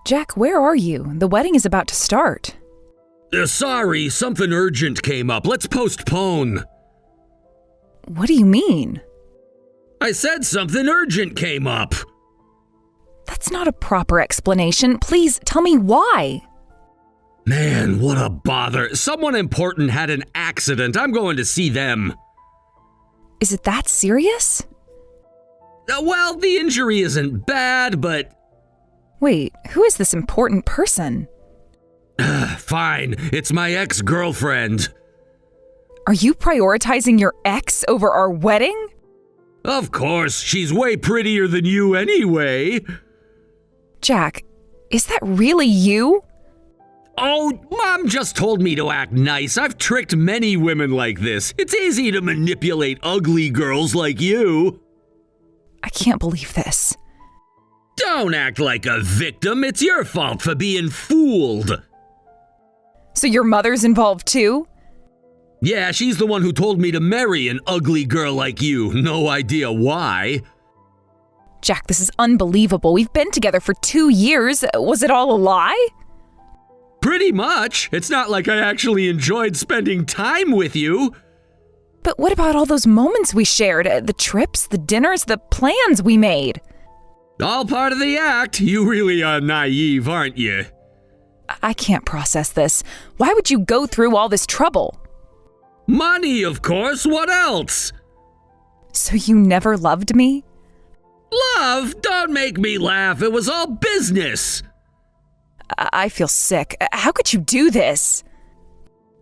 Jack, where are you? The wedding is about to start. Sorry, something urgent came up. Let's postpone. What do you mean? I said something urgent came up. That's not a proper explanation. Please tell me why. Man, what a bother. Someone important had an accident. I'm going to see them. Is it that serious? Well, the injury isn't bad, but... Wait, who is this important person? Fine, it's my ex-girlfriend. Are you prioritizing your ex over our wedding? Of course, she's way prettier than you anyway. Jack, is that really you? Oh, Mom just told me to act nice. I've tricked many women like this. It's easy to manipulate ugly girls like you. I can't believe this. Don't act like a victim. It's your fault for being fooled. So your mother's involved too? Yeah, she's the one who told me to marry an ugly girl like you. No idea why. Jack, this is unbelievable. We've been together for 2 years. Was it all a lie? Pretty much. It's not like I actually enjoyed spending time with you. But what about all those moments we shared? The trips, the dinners, the plans we made? All part of the act. You really are naive, aren't you? I can't process this. Why would you go through all this trouble? Money, of course. What else? So you never loved me? Love? Don't make me laugh. It was all business. I feel sick. How could you do this?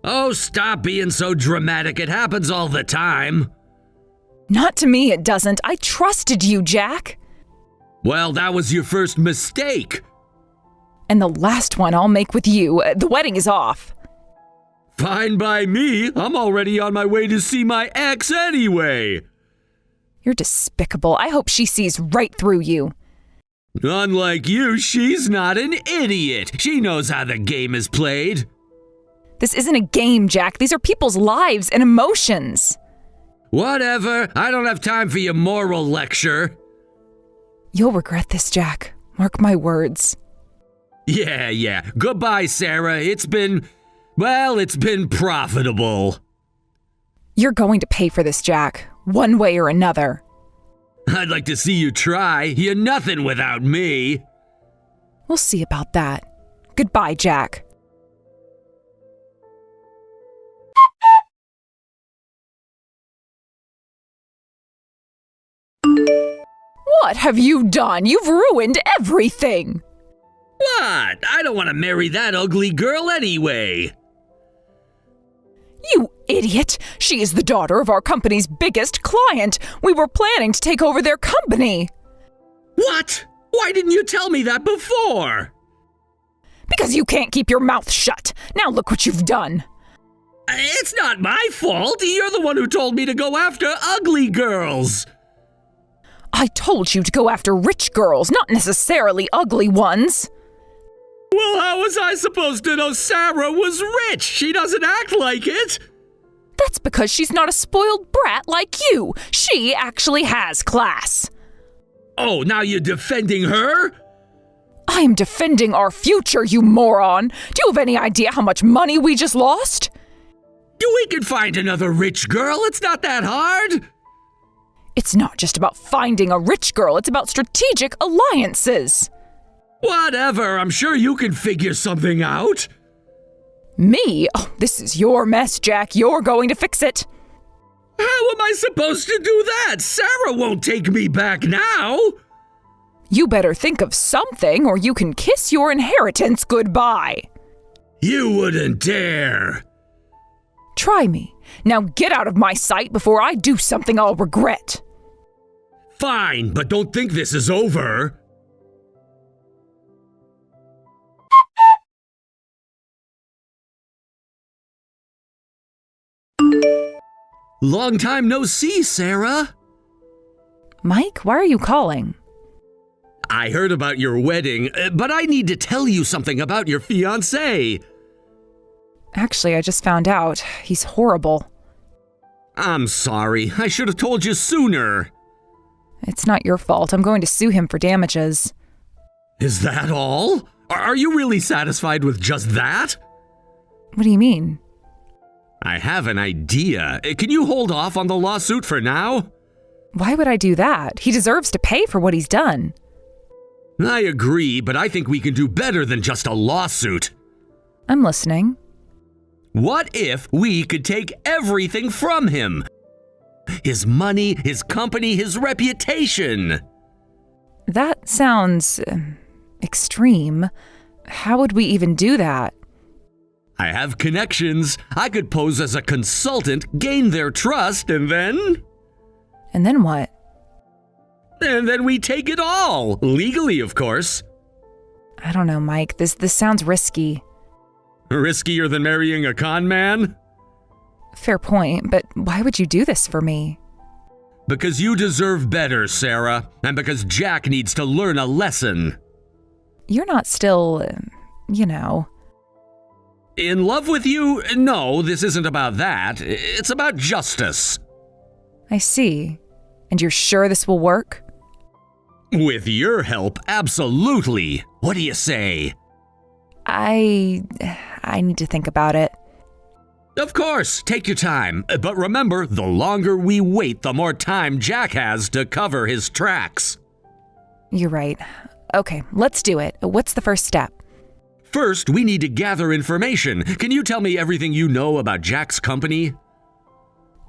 Oh, stop being so dramatic. It happens all the time. Not to me, it doesn't. I trusted you, Jack. Well, that was your first mistake. And the last one I'll make with you. The wedding is off. Fine by me. I'm already on my way to see my ex anyway. You're despicable. I hope she sees right through you. Unlike you, she's not an idiot. She knows how the game is played. This isn't a game, Jack. These are people's lives and emotions. Whatever. I don't have time for your moral lecture. You'll regret this, Jack. Mark my words. Yeah. Goodbye, Sarah. It's been profitable. You're going to pay for this, Jack. One way or another. I'd like to see you try. You're nothing without me. We'll see about that. Goodbye, Jack. What have you done? You've ruined everything. What? I don't want to marry that ugly girl anyway. You idiot! She is the daughter of our company's biggest client. We were planning to take over their company. What? Why didn't you tell me that before? Because you can't keep your mouth shut. Now look what you've done. It's not my fault. You're the one who told me to go after ugly girls. I told you to go after rich girls, not necessarily ugly ones. Well, how was I supposed to know Sarah was rich? She doesn't act like it. That's because she's not a spoiled brat like you. She actually has class. Oh, now you're defending her? I am defending our future, you moron. Do you have any idea how much money we just lost? We can find another rich girl. It's not that hard. It's not just about finding a rich girl. It's about strategic alliances. Whatever. I'm sure you can figure something out. Me? Oh, this is your mess, Jack. You're going to fix it. How am I supposed to do that? Sarah won't take me back now. You better think of something, or you can kiss your inheritance goodbye. You wouldn't dare. Try me. Now get out of my sight before I do something I'll regret. Fine, but don't think this is over. Long time no see, Sarah. Mike, why are you calling? I heard about your wedding, but I need to tell you something about your fiance. Actually, I just found out. He's horrible. I'm sorry. I should have told you sooner. It's not your fault. I'm going to sue him for damages. Is that all? Are you really satisfied with just that? What do you mean? I have an idea. Can you hold off on the lawsuit for now? Why would I do that? He deserves to pay for what he's done. I agree, but I think we can do better than just a lawsuit. I'm listening. What if we could take everything from him? His money, his company, his reputation. That sounds extreme. How would we even do that? I have connections. I could pose as a consultant, gain their trust, and then... And then what? And then we take it all. Legally, of course. I don't know, Mike. This sounds risky. Riskier than marrying a con man? Fair point, but why would you do this for me? Because you deserve better, Sarah. And because Jack needs to learn a lesson. You're not still, In love with you? No, this isn't about that. It's about justice. I see. And you're sure this will work? With your help, absolutely. What do you say? I need to think about it. Of course, take your time. But remember, the longer we wait, the more time Jack has to cover his tracks. You're right. Okay, let's do it. What's the first step? First, we need to gather information. Can you tell me everything you know about Jack's company?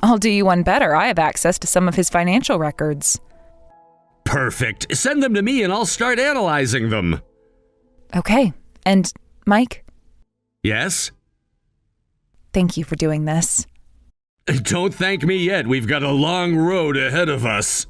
I'll do you one better. I have access to some of his financial records. Perfect. Send them to me and I'll start analyzing them. Okay. And, Mike? Yes? Thank you for doing this. Don't thank me yet. We've got a long road ahead of us.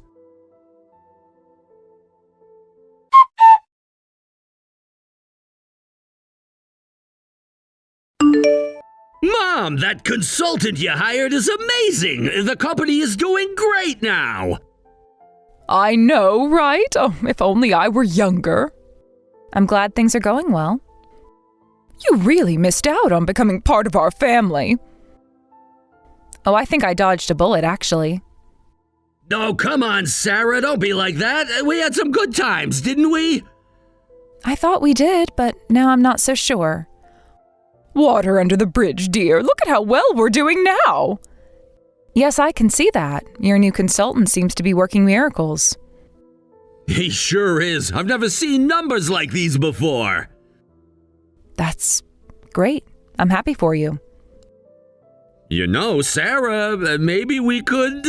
Mom, that consultant you hired is amazing. The company is doing great now. I know, right? Oh, if only I were younger. I'm glad things are going well. You really missed out on becoming part of our family. Oh, I think I dodged a bullet, actually. Oh, come on, Sarah. Don't be like that. We had some good times, didn't we? I thought we did, but now I'm not so sure. Water under the bridge, dear. Look at how well we're doing now. Yes, I can see that. Your new consultant seems to be working miracles. He sure is. I've never seen numbers like these before. That's great. I'm happy for you. You know, Sarah, maybe we could,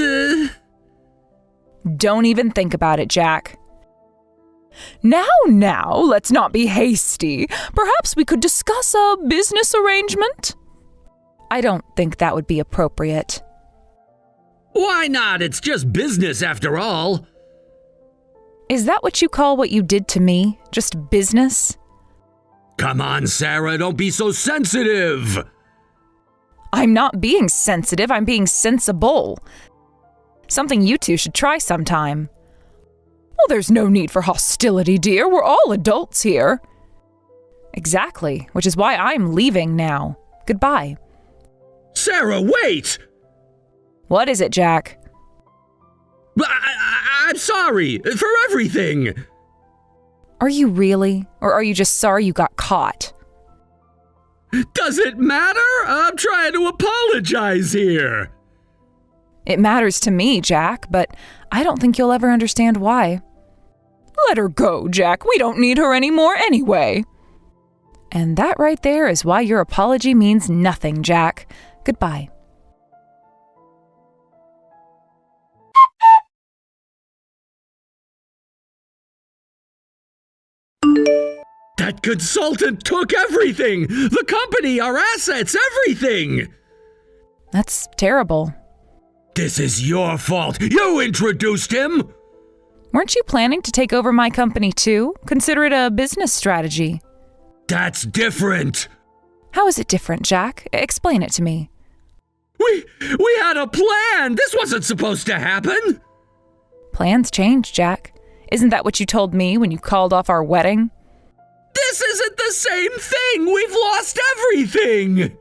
Don't even think about it, Jack. Now, let's not be hasty. Perhaps we could discuss a business arrangement? I don't think that would be appropriate. Why not? It's just business after all. Is that what you call what you did to me? Just business? Come on, Sarah, don't be so sensitive. I'm not being sensitive, I'm being sensible. Something you two should try sometime. Well, there's no need for hostility, dear. We're all adults here. Exactly, which is why I'm leaving now. Goodbye. Sarah, wait! What is it, Jack? I'm sorry for everything. Are you really? Or are you just sorry you got caught? Does it matter? I'm trying to apologize here. It matters to me, Jack, but I don't think you'll ever understand why. Let her go, Jack. We don't need her anymore anyway. And that right there is why your apology means nothing, Jack. Goodbye. That consultant took everything! The company, our assets, everything! That's terrible. This is your fault. You introduced him! Weren't you planning to take over my company too? Consider it a business strategy. That's different. How is it different, Jack? Explain it to me. We had a plan! This wasn't supposed to happen! Plans change, Jack. Isn't that what you told me when you called off our wedding? This isn't the same thing! We've lost everything!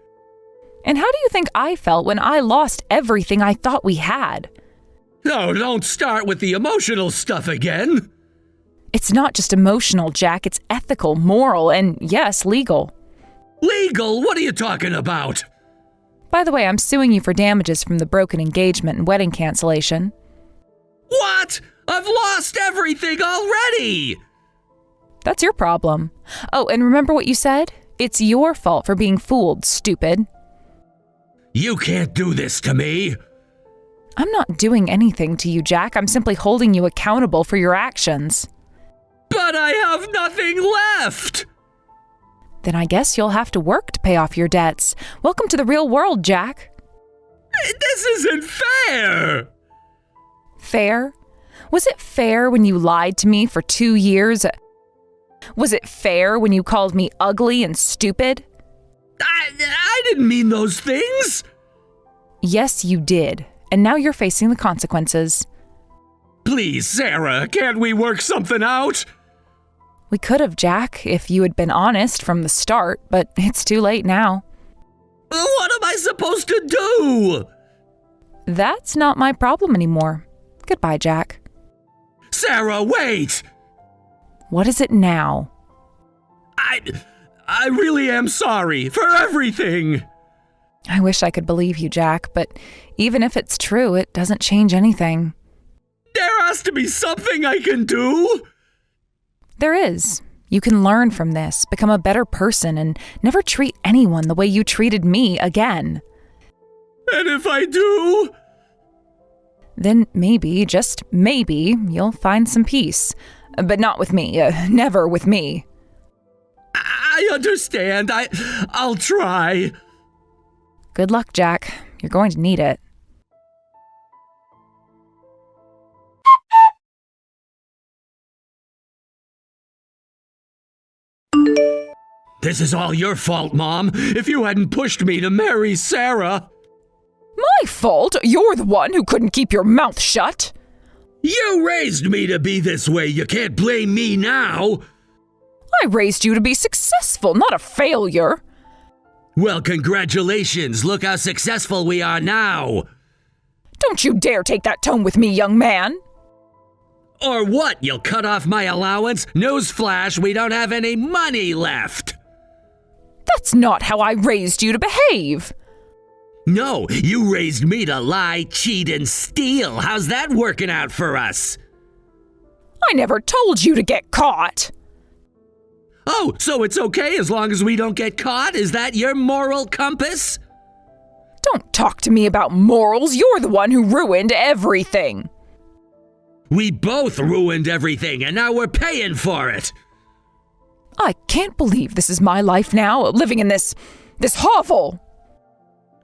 And how do you think I felt when I lost everything I thought we had? No, don't start with the emotional stuff again. It's not just emotional, Jack. It's ethical, moral, and yes, legal. Legal? What are you talking about? By the way, I'm suing you for damages from the broken engagement and wedding cancellation. What? I've lost everything already! That's your problem. Oh, and remember what you said? It's your fault for being fooled, stupid. You can't do this to me. I'm not doing anything to you, Jack. I'm simply holding you accountable for your actions. But I have nothing left! Then I guess you'll have to work to pay off your debts. Welcome to the real world, Jack. This isn't fair! Fair? Was it fair when you lied to me for 2 years? Was it fair when you called me ugly and stupid? I didn't mean those things! Yes, you did. And now you're facing the consequences. Please, Sarah, can't we work something out? We could have, Jack, if you had been honest from the start, but it's too late now. What am I supposed to do? That's not my problem anymore. Goodbye, Jack. Sarah, wait! What is it now? I really am sorry for everything. I wish I could believe you, Jack, but even if it's true, it doesn't change anything. There has to be something I can do. There is. You can learn from this, become a better person, and never treat anyone the way you treated me again. And if I do? Then maybe, just maybe, you'll find some peace. But not with me. Never with me. I understand. I'll try. Good luck, Jack. You're going to need it. This is all your fault, Mom. If you hadn't pushed me to marry Sarah. My fault? You're the one who couldn't keep your mouth shut. You raised me to be this way. You can't blame me now. I raised you to be successful, not a failure. Well, congratulations. Look how successful we are now. Don't you dare take that tone with me, young man. Or what? You'll cut off my allowance? Newsflash, we don't have any money left. That's not how I raised you to behave. No, you raised me to lie, cheat, and steal. How's that working out for us? I never told you to get caught. Oh, so it's okay as long as we don't get caught? Is that your moral compass? Don't talk to me about morals. You're the one who ruined everything. We both ruined everything, and now we're paying for it. I can't believe this is my life now, living in this hovel.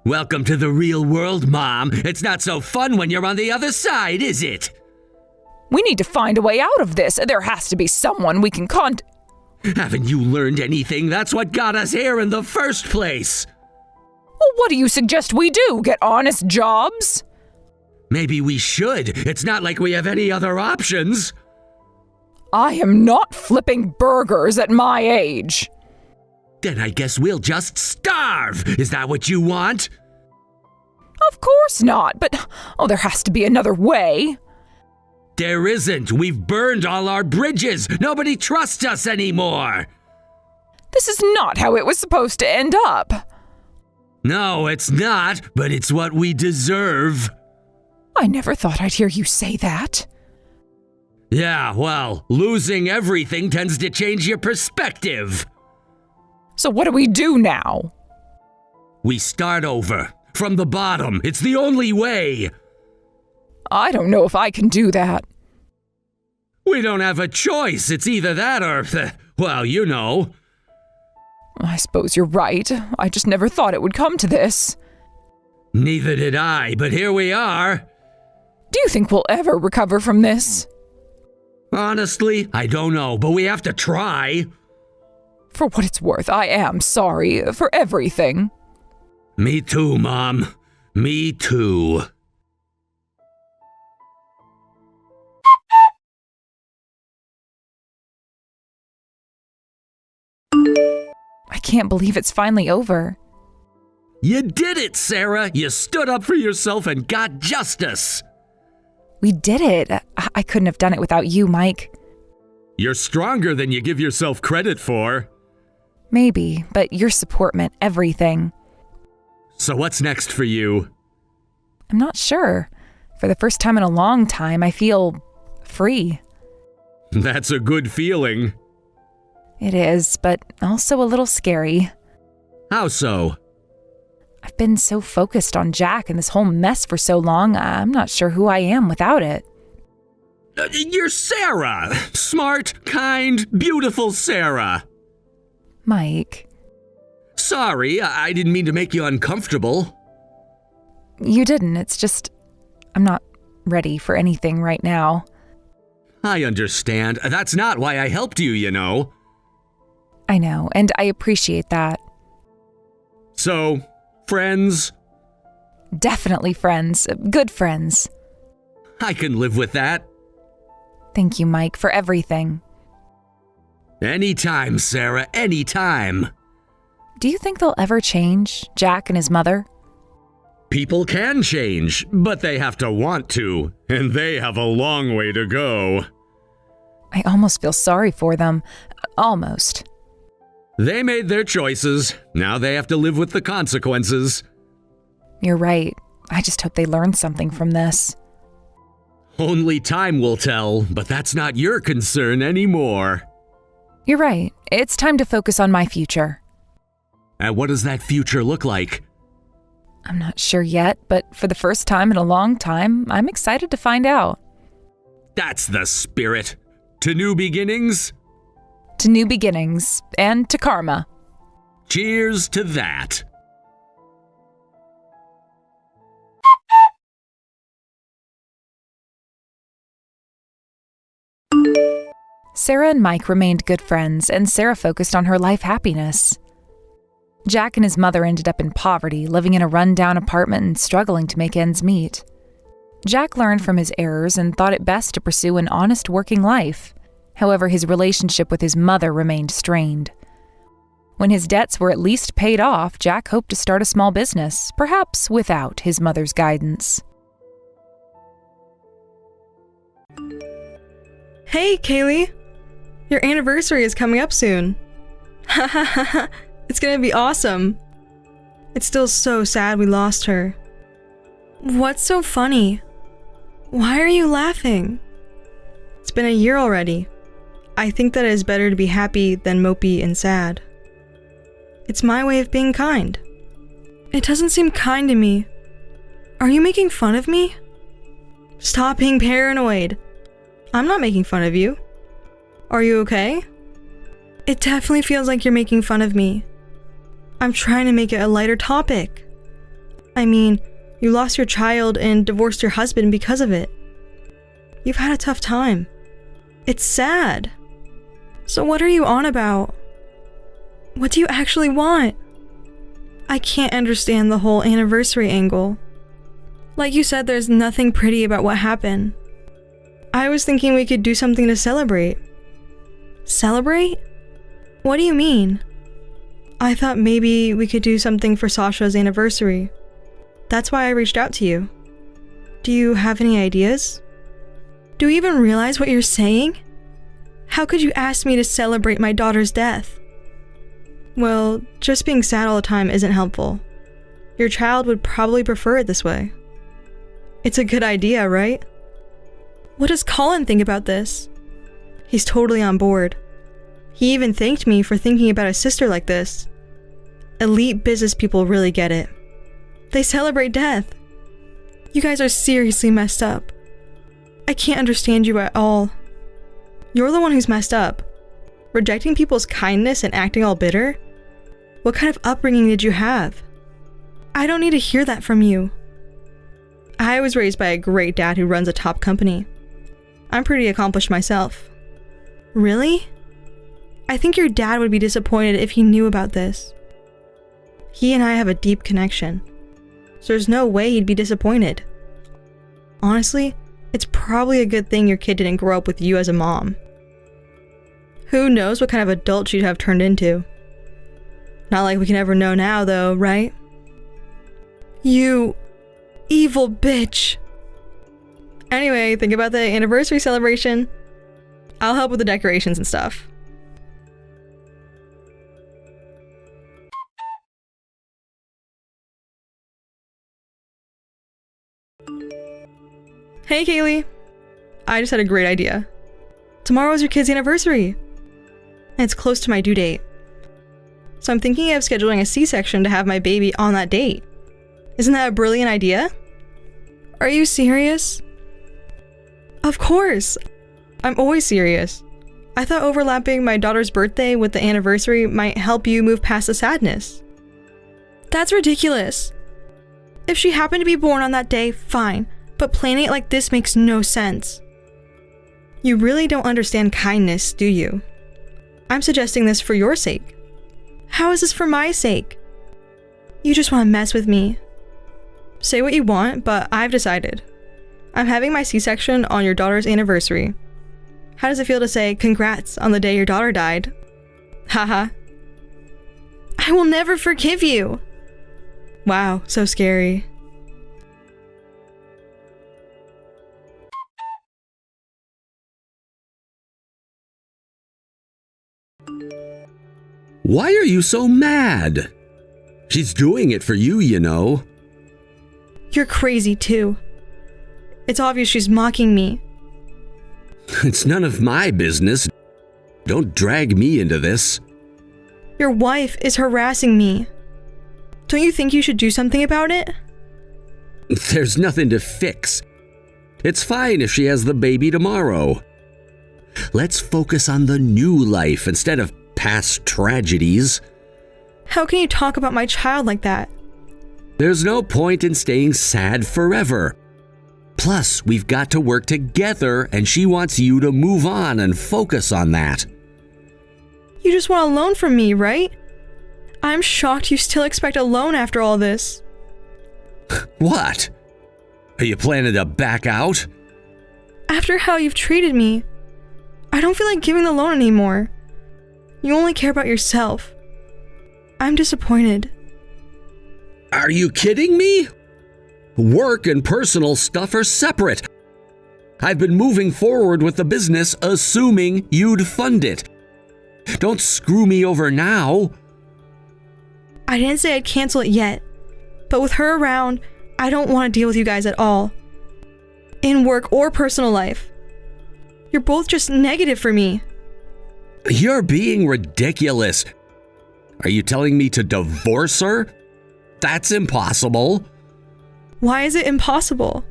Welcome to the real world, Mom. It's not so fun when you're on the other side, is it? We need to find a way out of this. There has to be someone we can Haven't you learned anything? That's what got us here in the first place. Well, what do you suggest we do? Get honest jobs? Maybe we should. It's not like we have any other options. I am not flipping burgers at my age. Then I guess we'll just starve. Is that what you want? Of course not, but there has to be another way. There isn't. We've burned all our bridges. Nobody trusts us anymore. This is not how it was supposed to end up. No, it's not, but it's what we deserve. I never thought I'd hear you say that. Yeah, well, losing everything tends to change your perspective. So what do we do now? We start over. From the bottom. It's the only way. I don't know if I can do that. We don't have a choice. It's either that or, well, you know. I suppose you're right. I just never thought it would come to this. Neither did I, but here we are. Do you think we'll ever recover from this? Honestly, I don't know, but we have to try. For what it's worth, I am sorry for everything. Me too, Mom. Me too. I can't believe it's finally over. You did it, Sarah. You stood up for yourself and got justice. We did it. I couldn't have done it without you, Mike. You're stronger than you give yourself credit for. Maybe, but your support meant everything. So what's next for you? I'm not sure. For the first time in a long time, I feel free. That's a good feeling. It is, but also a little scary. How so? I've been so focused on Jack and this whole mess for so long, I'm not sure who I am without it. You're Sarah. Smart, kind, beautiful Sarah. Mike. Sorry, I didn't mean to make you uncomfortable. You didn't. It's just, I'm not ready for anything right now. I understand. That's not why I helped you, you know. I know, and I appreciate that. So, friends? Definitely friends. Good friends. I can live with that. Thank you, Mike, for everything. Anytime, Sarah, anytime. Do you think they'll ever change, Jack and his mother? People can change, but they have to want to, and they have a long way to go. I almost feel sorry for them. Almost. They made their choices. Now they have to live with the consequences. You're right. I just hope they learn something from this. Only time will tell, but that's not your concern anymore. You're right. It's time to focus on my future. And what does that future look like? I'm not sure yet, but for the first time in a long time, I'm excited to find out. That's the spirit. To new beginnings? To new beginnings, and to karma. Cheers to that. Sarah and Mike remained good friends, and Sarah focused on her life happiness. Jack and his mother ended up in poverty, living in a run-down apartment and struggling to make ends meet. Jack learned from his errors and thought it best to pursue an honest working life. However, his relationship with his mother remained strained. When his debts were at least paid off, Jack hoped to start a small business, perhaps without his mother's guidance. Hey, Kaylee! Your anniversary is coming up soon. Ha ha ha ha! It's gonna be awesome! It's still so sad we lost her. What's so funny? Why are you laughing? It's been a year already. I think that it is better to be happy than mopey and sad. It's my way of being kind. It doesn't seem kind to me. Are you making fun of me? Stop being paranoid. I'm not making fun of you. Are you okay? It definitely feels like you're making fun of me. I'm trying to make it a lighter topic. I mean, you lost your child and divorced your husband because of it. You've had a tough time. It's sad. So what are you on about? What do you actually want? I can't understand the whole anniversary angle. Like you said, there's nothing pretty about what happened. I was thinking we could do something to celebrate. Celebrate? What do you mean? I thought maybe we could do something for Sasha's anniversary. That's why I reached out to you. Do you have any ideas? Do you even realize what you're saying? How could you ask me to celebrate my daughter's death? Well, just being sad all the time isn't helpful. Your child would probably prefer it this way. It's a good idea, right? What does Colin think about this? He's totally on board. He even thanked me for thinking about a sister like this. Elite business people really get it. They celebrate death. You guys are seriously messed up. I can't understand you at all. You're the one who's messed up. Rejecting people's kindness and acting all bitter? What kind of upbringing did you have? I don't need to hear that from you. I was raised by a great dad who runs a top company. I'm pretty accomplished myself. Really? I think your dad would be disappointed if he knew about this. He and I have a deep connection, so there's no way he'd be disappointed. Honestly, it's probably a good thing your kid didn't grow up with you as a mom. Who knows what kind of adult she'd have turned into. Not like we can ever know now, though, right? You evil bitch. Anyway, think about the anniversary celebration. I'll help with the decorations and stuff. Hey, Kaylee. I just had a great idea. Tomorrow is your kid's anniversary, and it's close to my due date. So I'm thinking of scheduling a C-section to have my baby on that date. Isn't that a brilliant idea? Are you serious? Of course. I'm always serious. I thought overlapping my daughter's birthday with the anniversary might help you move past the sadness. That's ridiculous. If she happened to be born on that day, fine, but planning it like this makes no sense. You really don't understand kindness, do you? I'm suggesting this for your sake. How is this for my sake? You just want to mess with me. Say what you want, but I've decided. I'm having my C-section on your daughter's anniversary. How does it feel to say congrats on the day your daughter died? Haha. I will never forgive you. Wow, so scary. Why are you so mad? She's doing it for you, you know. You're crazy too. It's obvious she's mocking me. It's none of my business. Don't drag me into this. Your wife is harassing me. Don't you think you should do something about it? There's nothing to fix. It's fine if she has the baby tomorrow. Let's focus on the new life instead of past tragedies. How can you talk about my child like that? There's no point in staying sad forever. Plus, we've got to work together, and she wants you to move on and focus on that. You just want a loan from me, right? I'm shocked you still expect a loan after all this. What? Are you planning to back out? After how you've treated me, I don't feel like giving the loan anymore. You only care about yourself. I'm disappointed. Are you kidding me? Work and personal stuff are separate. I've been moving forward with the business assuming you'd fund it. Don't screw me over now. I didn't say I'd cancel it yet, but with her around, I don't want to deal with you guys at all. In work or personal life. You're both just negative for me. You're being ridiculous. Are you telling me to divorce her? That's impossible. Why is it impossible?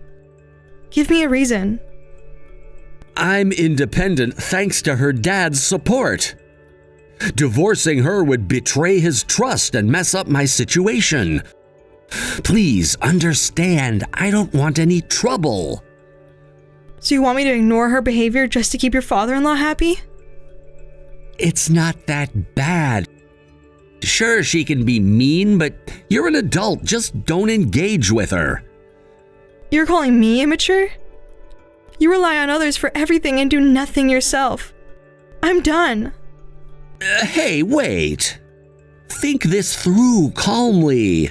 Give me a reason. I'm independent thanks to her dad's support. Divorcing her would betray his trust and mess up my situation. Please understand, I don't want any trouble. So you want me to ignore her behavior just to keep your father-in-law happy? It's not that bad. Sure, she can be mean, but you're an adult. Just don't engage with her. You're calling me immature? You rely on others for everything and do nothing yourself. I'm done. Hey, wait. Think this through calmly.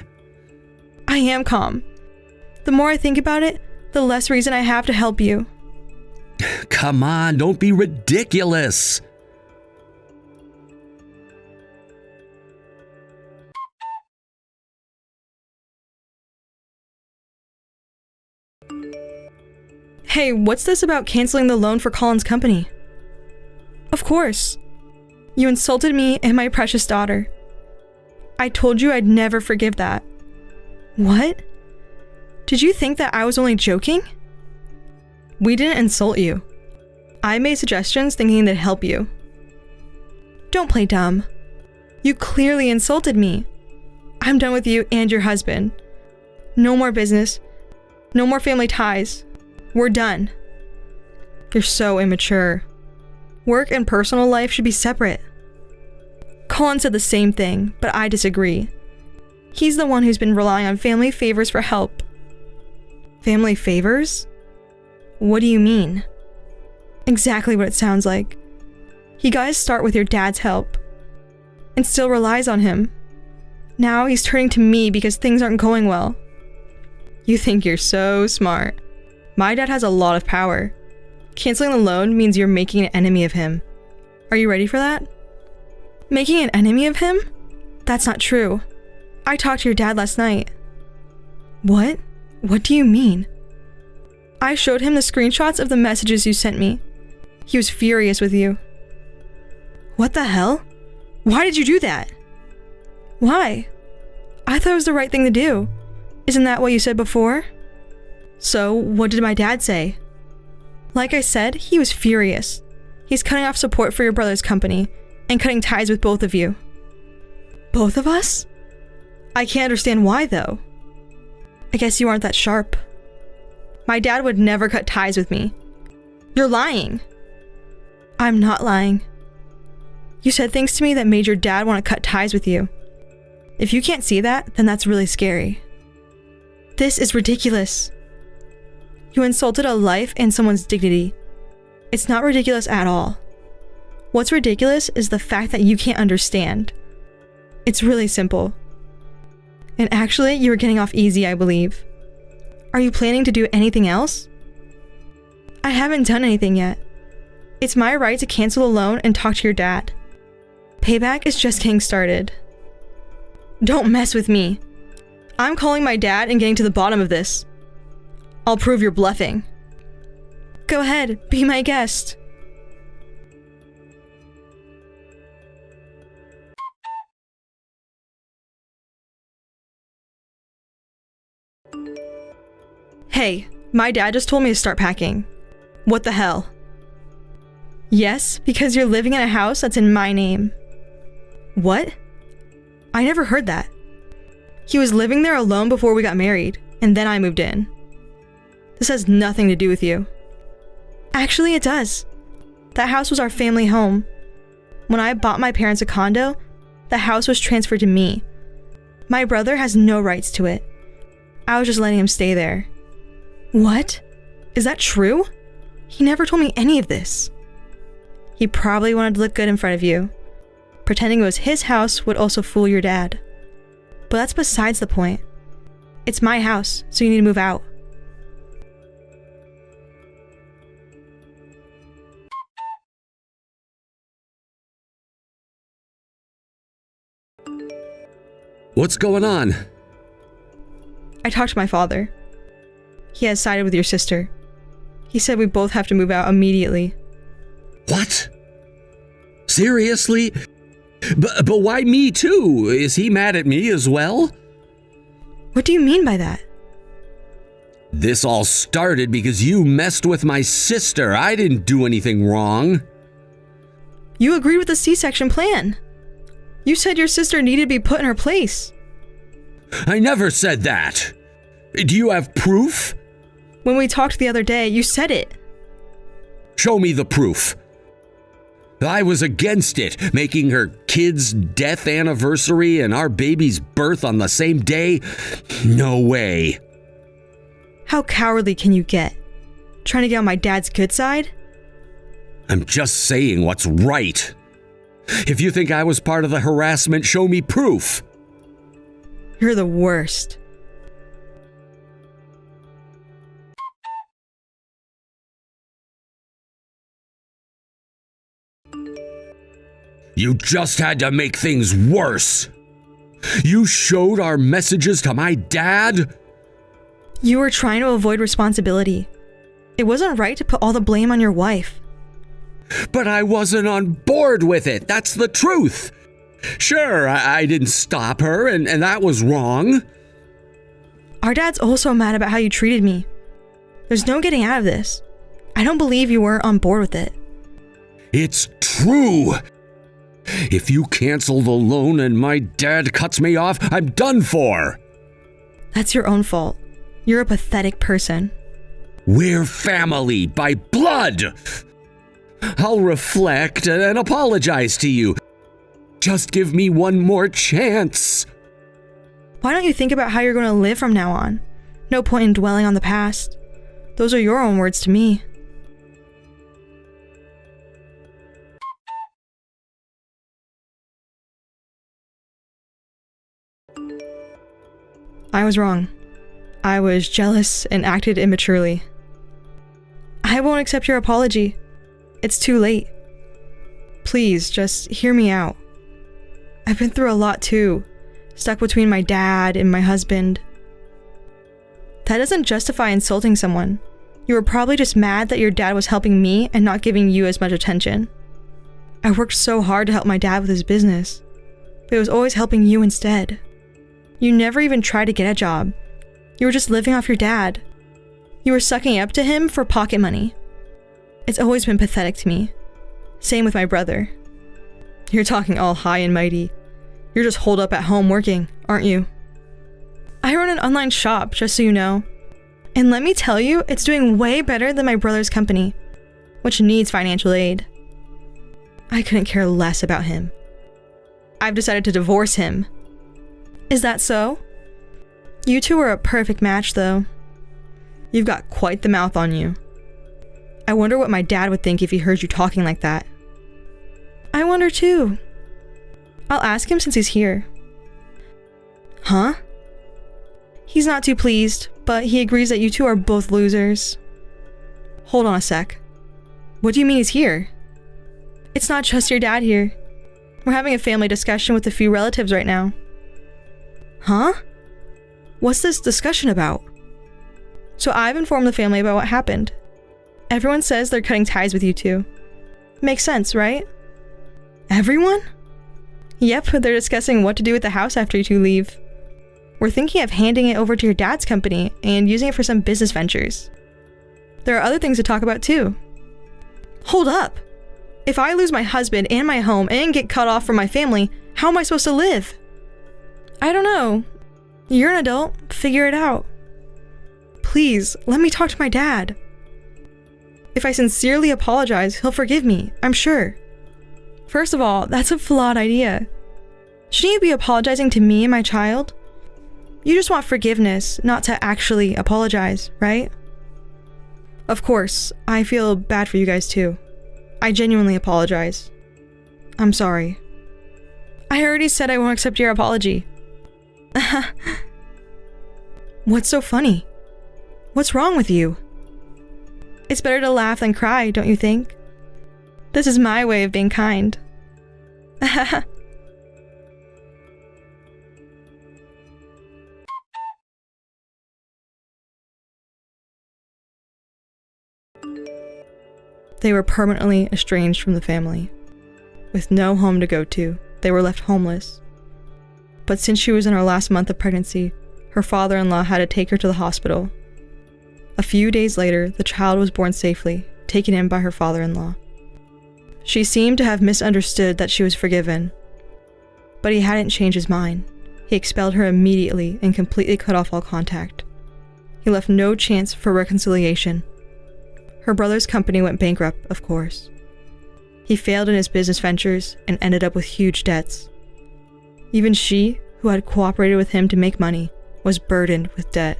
I am calm. The more I think about it, the less reason I have to help you. Come on, don't be ridiculous. Hey, what's this about canceling the loan for Colin's company? Of course. You insulted me and my precious daughter. I told you I'd never forgive that. What? Did you think that I was only joking? We didn't insult you. I made suggestions thinking they'd help you. Don't play dumb. You clearly insulted me. I'm done with you and your husband. No more business. No more family ties. We're done. You're so immature. Work and personal life should be separate. Colin said the same thing, but I disagree. He's the one who's been relying on family favors for help. Family favors? What do you mean? Exactly what it sounds like. He got his start with your dad's help, and still relies on him. Now he's turning to me because things aren't going well. You think you're so smart. My dad has a lot of power. Canceling the loan means you're making an enemy of him. Are you ready for that? Making an enemy of him? That's not true. I talked to your dad last night. What? What do you mean? I showed him the screenshots of the messages you sent me. He was furious with you. What the hell? Why did you do that? Why? I thought it was the right thing to do. Isn't that what you said before? So, what did my dad say? Like I said, he was furious. He's cutting off support for your brother's company and cutting ties with both of you. Both of us? I can't understand why, though. I guess you aren't that sharp. My dad would never cut ties with me. You're lying. I'm not lying. You said things to me that made your dad want to cut ties with you. If you can't see that, then that's really scary. This is ridiculous. You insulted a life and someone's dignity. It's not ridiculous at all. What's ridiculous is the fact that you can't understand. It's really simple. And actually, you were getting off easy, I believe. Are you planning to do anything else? I haven't done anything yet. It's my right to cancel the loan and talk to your dad. Payback is just getting started. Don't mess with me. I'm calling my dad and getting to the bottom of this. I'll prove you're bluffing. Go ahead, be my guest. Hey, my dad just told me to start packing. What the hell? Yes, because you're living in a house that's in my name. What? I never heard that. He was living there alone before we got married, and then I moved in. This has nothing to do with you. Actually, it does. That house was our family home. When I bought my parents a condo, the house was transferred to me. My brother has no rights to it. I was just letting him stay there. What? Is that true? He never told me any of this. He probably wanted to look good in front of you. Pretending it was his house would also fool your dad. But that's besides the point. It's my house, so you need to move out. What's going on? I talked to my father. He has sided with your sister. He said we both have to move out immediately. What? Seriously? But why me too? Is he mad at me as well? What do you mean by that? This all started because you messed with my sister. I didn't do anything wrong. You agreed with the C-section plan. You said your sister needed to be put in her place. I never said that. Do you have proof? When we talked the other day, you said it. Show me the proof. I was against it, making her kid's death anniversary and our baby's birth on the same day? No way. How cowardly can you get? Trying to get on my dad's good side? I'm just saying what's right. If you think I was part of the harassment, show me proof. You're the worst. You just had to make things worse. You showed our messages to my dad? You were trying to avoid responsibility. It wasn't right to put all the blame on your wife. But I wasn't on board with it. That's the truth. Sure, I didn't stop her, and that was wrong. Our dad's also mad about how you treated me. There's no getting out of this. I don't believe you weren't on board with it. It's true. If you cancel the loan and my dad cuts me off, I'm done for. That's your own fault. You're a pathetic person. We're family by blood. I'll reflect and apologize to you. Just give me one more chance. Why don't you think about how you're going to live from now on? No point in dwelling on the past. Those are your own words to me. I was wrong. I was jealous and acted immaturely. I I won't accept your apology. It's too late. Please, just hear me out. I've been through a lot too, stuck between my dad and my husband. That doesn't justify insulting someone. You were probably just mad that your dad was helping me and not giving you as much attention. I worked so hard to help my dad with his business, but it was always helping you instead. You never even tried to get a job. You were just living off your dad. You were sucking up to him for pocket money. It's always been pathetic to me. Same with my brother. You're talking all high and mighty. You're just holed up at home working, aren't you? I run an online shop, just so you know. And let me tell you, it's doing way better than my brother's company, which needs financial aid. I couldn't care less about him. I've decided to divorce him. Is that so? You two are a perfect match, though. You've got quite the mouth on you. I wonder what my dad would think if he heard you talking like that. I wonder too. I'll ask him since he's here. Huh? He's not too pleased, but he agrees that you two are both losers. Hold on a sec. What do you mean he's here? It's not just your dad here. We're having a family discussion with a few relatives right now. Huh? What's this discussion about? So I've informed the family about what happened. Everyone says they're cutting ties with you two. Makes sense, right? Everyone? Yep, they're discussing what to do with the house after you two leave. We're thinking of handing it over to your dad's company and using it for some business ventures. There are other things to talk about too. Hold up! If I lose my husband and my home and get cut off from my family, how am I supposed to live? I don't know. You're an adult. Figure it out. Please, let me talk to my dad. If I sincerely apologize, he'll forgive me, I'm sure. First of all, that's a flawed idea. Shouldn't you be apologizing to me and my child? You just want forgiveness, not to actually apologize, right? Of course, I feel bad for you guys too. I genuinely apologize. I'm sorry. I already said I won't accept your apology. What's so funny? What's wrong with you? It's better to laugh than cry, don't you think? This is my way of being kind. They were permanently estranged from the family. With no home to go to, they were left homeless. But since she was in her last month of pregnancy, her father-in-law had to take her to the hospital. A few days later, the child was born safely, taken in by her father-in-law. She seemed to have misunderstood that she was forgiven. But he hadn't changed his mind. He expelled her immediately and completely cut off all contact. He left no chance for reconciliation. Her brother's company went bankrupt, of course. He failed in his business ventures and ended up with huge debts. Even she, who had cooperated with him to make money, was burdened with debt.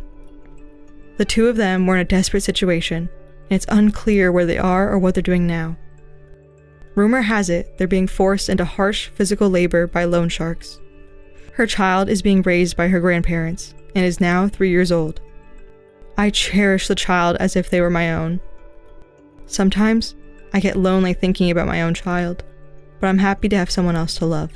The two of them were in a desperate situation, and it's unclear where they are or what they're doing now. Rumor has it they're being forced into harsh physical labor by loan sharks. Her child is being raised by her grandparents and is now 3 years old. I cherish the child as if they were my own. Sometimes I get lonely thinking about my own child, but I'm happy to have someone else to love.